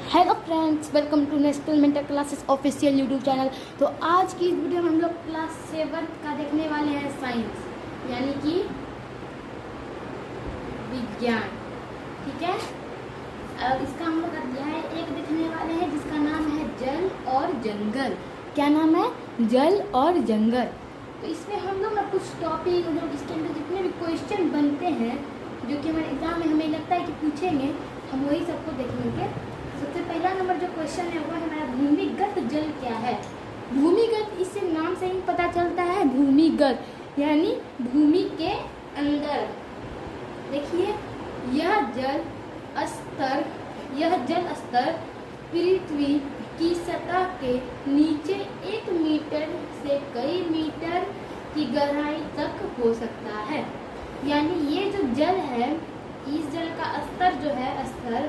Hello friends, welcome to national mentor classes official YouTube channel. तो आज की इस वीडियो में हम लोग क्लास 7 का देखने वाले हैं साइंस, यानी कि विज्ञान। ठीक है, और इसका हम लोग अध्याय 1 देखने वाले हैं जिसका नाम है जल और जंगल। क्या नाम है? जल और जंगल। तो इसमें हम लोग ना कुछ टॉपिक, इसके अंदर जितने भी क्वेश्चन बनते हैं जो कि हमारे एग्जाम में हमें लगता है कि पूछेंगे, हम वही सबको देखेंगे। सबसे पहला नंबर जो क्वेश्चन है वो है हमारा भूमिगत जल क्या है। भूमिगत, इससे नाम से ही पता चलता है भूमिगत यानी भूमि के अंदर। देखिए, यह जल स्तर पृथ्वी की सतह के नीचे 1 मीटर से कई मीटर की गहराई तक हो सकता है। यानी ये जो जल है, इस जल का स्तर जो है, स्तर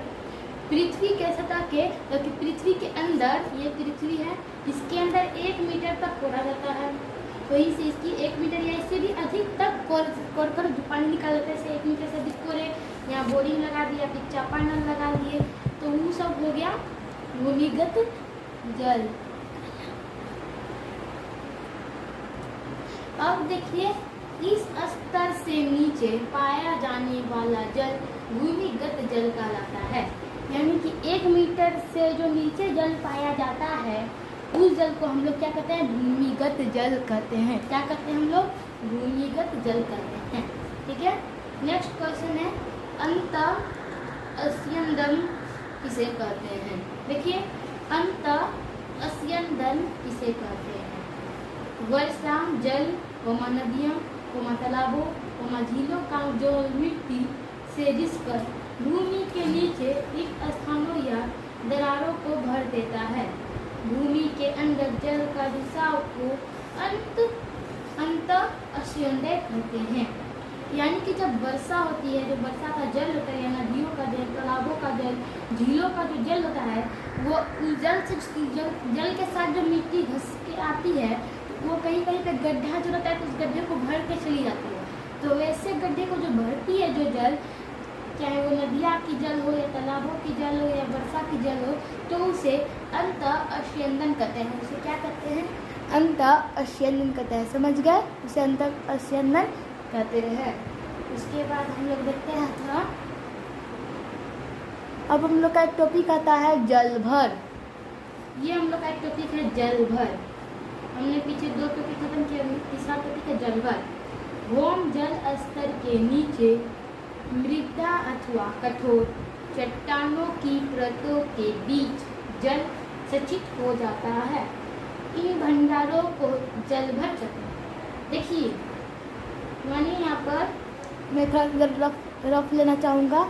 पृथ्वी के सतह के, क्योंकि पृथ्वी के अंदर, ये पृथ्वी है, इसके अंदर 1 मीटर तक कोरा जाता है। वहीं से इसकी 1 मीटर या इससे भी अधिक तक कोर कर पानी निकाल लेते हैं। 1 मीटर से अधिक कोरे, यहाँ बोरिंग लगा दिया, फिर चापानल लगा दिए, तो वो सब हो गया भूमिगत जल। अब देखिए, इस स्तर से नीचे पाया जाने वाला जल भूमिगत जल कहलाता है। यानी कि 1 मीटर से जो नीचे जल पाया जाता है, उस जल को हम लोग क्या कहते हैं? भूमिगत जल कहते हैं। क्या कहते हैं हम लोग? भूमिगत जल कहते हैं। ठीक है, नेक्स्ट क्वेश्चन है अंतःस्यंदन किसे कहते हैं। देखिए, अंतःस्यंदन किसे कहते हैं? वर्षा जल, नदियों, तालाबों, झीलों का जो मिट्टी से जिसपर भूमि के नीचे रिक्त स्थानों या दरारों को भर देता है। भूमि के अंदर जल का रिसाव को अंतःस्यंदन कहते हैं। यानी कि जब वर्षा होती है, जो वर्षा का जल होता है या नदियों का जल, तालाबों का जल, झीलों का जो जल होता है, वो जल के साथ जो मिट्टी घस के आती है, वो कहीं कहीं पे गड्ढा जो रहता है, तो उस गड्ढे को भर के चली जाती है। तो वैसे गड्ढे को जो भरती है जो जल, चाहे वो नदिया की जल हो या तालाबों की जल हो या वर्षा की जल हो, तो उसे अंतःस्यंदन कहते हैं। उसे क्या कहते हैं? अंतःस्यंदन कहते हैं। समझ गए? उसे अंतःस्यंदन कहते हैं। उसके बाद हम लोग देखते हैं थोड़ा, अब हम लोग का एक टॉपिक आता है जल भर। ये हम लोग का एक टॉपिक है जल भर। हमने पीछे 2 टॉपिक खत्म किया, तीसरा टॉपिक है जल भर। भौम जल स्तर के नीचे मृदा अथवा कठोर चट्टानों की परतों के बीच जल सचित हो जाता है। इन भंडारों को जलभर कहते हैं। देखिए, मानिए यहाँ पर मैं थोड़ा रफ लेना चाहूँगा।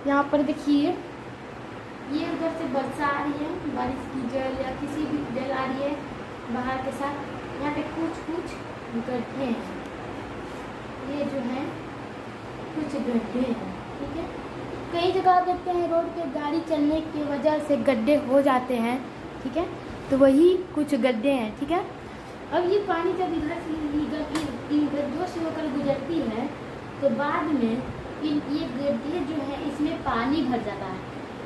यहाँ पर देखिए, ये उधर से वर्षा आ रही है, बारिश की जल या किसी भी जल आ रही है बाहर के साथ। यहाँ पे कुछ गड्ढे हैं, ये जो है कुछ गड्ढे हैं। ठीक है, कई जगह देखते हैं रोड पे गाड़ी चलने की वजह से गड्ढे हो जाते हैं। ठीक है, तो वही कुछ गड्ढे हैं। ठीक है, अब ये पानी जब इधर से इन गड्ढों से होकर गुजरती है, तो बाद में ये गड्ढे जो है, इसमें पानी भर जाता है।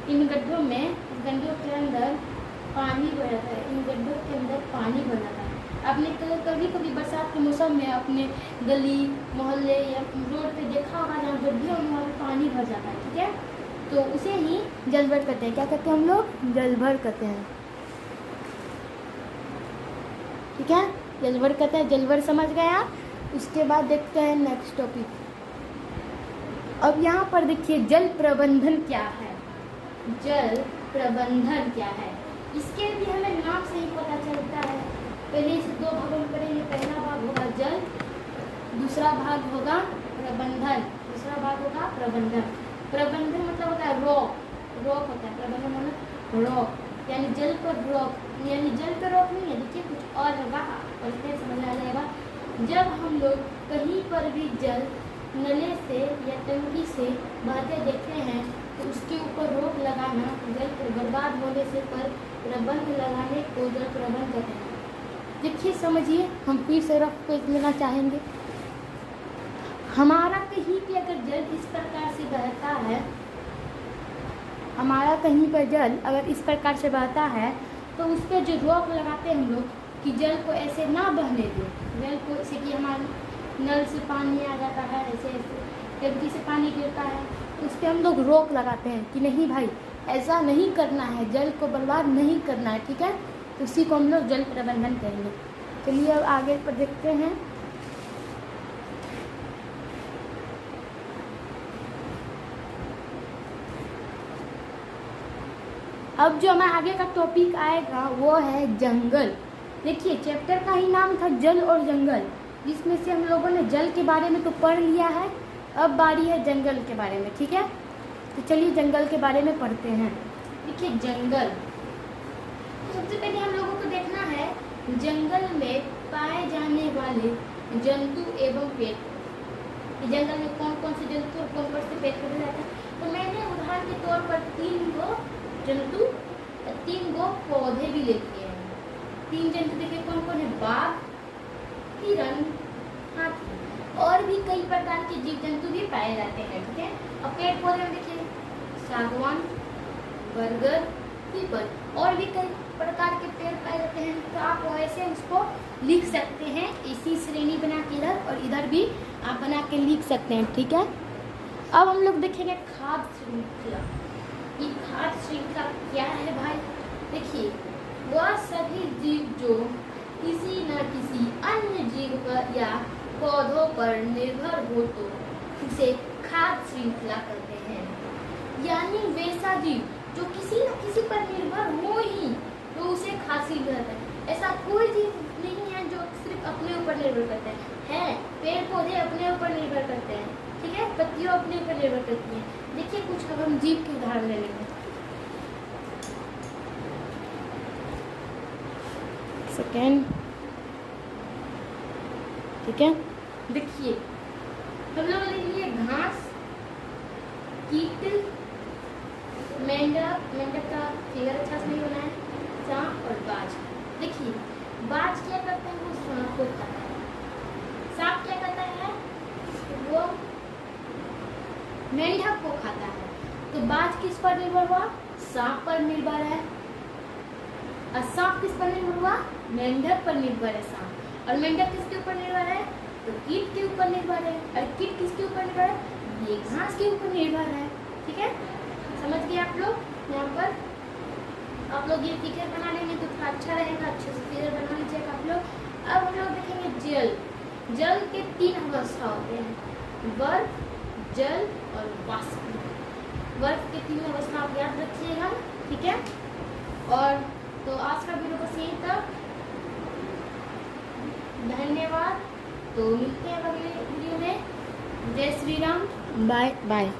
इन गड्ढों में, गड्ढों के अंदर पानी भर जाता है। इन गड्ढों के अंदर पानी भर जाता है। आपने कभी बरसात के मौसम में अपने गली मोहल्ले या रोड पे देखा होगा, जहाँ गड्ढे होने वाले पानी भर जाता है। ठीक है, तो उसे ही जलभर कहते हैं। क्या कहते हैं हम लोग? जलभर कहते हैं। ठीक है, जलभर कहते हैं। जलभर समझ गए आप? उसके बाद देखते हैं नेक्स्ट टॉपिक। अब यहाँ पर देखिए, जल प्रबंधन क्या है। जल प्रबंधन क्या है, इसके भी हमें नाम से ही पता चलता है। पहले इसे 2 भागों में पढ़ेंगे। पहला भाग होगा जल, दूसरा भाग होगा प्रबंधन। दूसरा भाग होगा प्रबंधन। प्रबंधन मतलब होता है रोक होता है। प्रबंधन मतलब रोक, यानी जल पर रोक, यानी जल पर रोक नहीं है। देखिए, कुछ और होगा, पढ़ते समझ आ जाएगा। जब हम लोग कहीं पर भी जल नले से या टंकी से बहते देखते हैं, तो उसके ऊपर रोक लगाना, जल को बर्बाद होने से पर प्रबंध लगाने को जल प्रबंध कहते हैं। देखिए, समझिए, हम फिर से रफ पे लेना चाहेंगे। हमारा कहीं भी अगर जल इस प्रकार से बहता है, हमारा कहीं पर जल अगर इस प्रकार से बहता है तो उस पर जो रोक लगाते हैं हम लोग कि जल को ऐसे ना बहने दें, जल को जैसे कि हमारे नल से पानी आ जाता है, ऐसे ऐसे टंकी से पानी गिरता है, तो उस पर हम लोग रोक लगाते हैं कि नहीं भाई ऐसा नहीं करना है, जल को बर्बाद नहीं करना है, ठीक है। तो उसी को हम लोग जल प्रबंधन करेंगे। चलिए अब आगे पर देखते हैं। अब जो हमारा आगे का टॉपिक आएगा वो है जंगल। देखिए चैप्टर का ही नाम था जल और जंगल, जिसमें से हम लोगों ने जल के बारे में तो पढ़ लिया है, अब बारी है जंगल के बारे में, ठीक है। तो चलिए जंगल के बारे में पढ़ते हैं। देखिए जंगल, सबसे पहले हम लोगों को देखना है जंगल में पाए जाने वाले जंतु एवं पेड़। जंगल में कौन कौन से जंतु और कौन कौन से पेड़ पौधे रहते हैं। तो मैंने उदाहरण के तौर पर 3 गो जंतु 3 गो पौधे भी लेते हैं। 3 जंतु देखिए कौन कौन है, बाघ, हिरण, हाथी और भी कई प्रकार के जीव जंतु भी पाए जाते हैं, ठीक है। अब पेड़ पौधे में देखिए सागवान, बरगद, पीपल और भी कई प्रकार के पेड़ पाए जाते हैं। तो आप वैसे उसको लिख सकते हैं, इसी श्रेणी बना के इधर और इधर भी आप बना के लिख सकते हैं, ठीक है। अब हम लोग देखेंगे खाद्य श्रृंखला। ये खाद्य श्रृंखला क्या है भाई। देखिए वह सभी जीव जो किसी न किसी अन्य जीव पर या पौधों पर निर्भर हो तो उसे खाद्य श्रृंखला कहते हैं। यानी वैसा जीव जो किसी न किसी पर निर्भर हो ही तो उसे खाद्य श्रृंखला कहते हैं। ऐसा कोई जीव नहीं है जो सिर्फ अपने ऊपर निर्भर करते हैं। पेड़ पौधे अपने ऊपर निर्भर करते हैं, ठीक है, पत्तियों अपने ऊपर निर्भर करती हैं। देखिए कुछ अब हम जीव के उदाहरण ले लेंगे। सेकेंड, ठीक है। देखिए हम लोग ले लिए घास, कीट, मेंढक, मेंढक का फिगर अच्छा से नहीं बना है, सांप और बाज। देखिए बाज क्या करता है, वो सांप को खाता है। सांप क्या करता है, वो मेंढक को खाता है। तो बाज किस पर निर्भर हुआ, सांप पर निर्भर है। और सांप किस पर निर्भर हुआ, मेंढक पर निर्भर है सांप। और मेंढक किसके ऊपर निर्भर है, तो कीट के ऊपर निर्भर है। और कीट किसके ऊपर निर्भर है, ये घास के ऊपर निर्भर है, ठीक है। समझ गए आप लोग। यहाँ पर आप लोग ये फिगर बना लेंगे तो थोड़ा अच्छा रहेगा, अच्छे से फिगर बना लीजिएगा आप लोग। अब हम लोग देखेंगे जल। जल के 3 अवस्था होते हैं, बर्फ, जल और वाष्प। बर्फ के 3 अवस्था आप याद रखिएगा, ठीक है। और तो आज का वीडियो बस यहीं तक, धन्यवाद। तो मिलते हैं अगले वीडियो में। जय श्री राम, बाय बाय।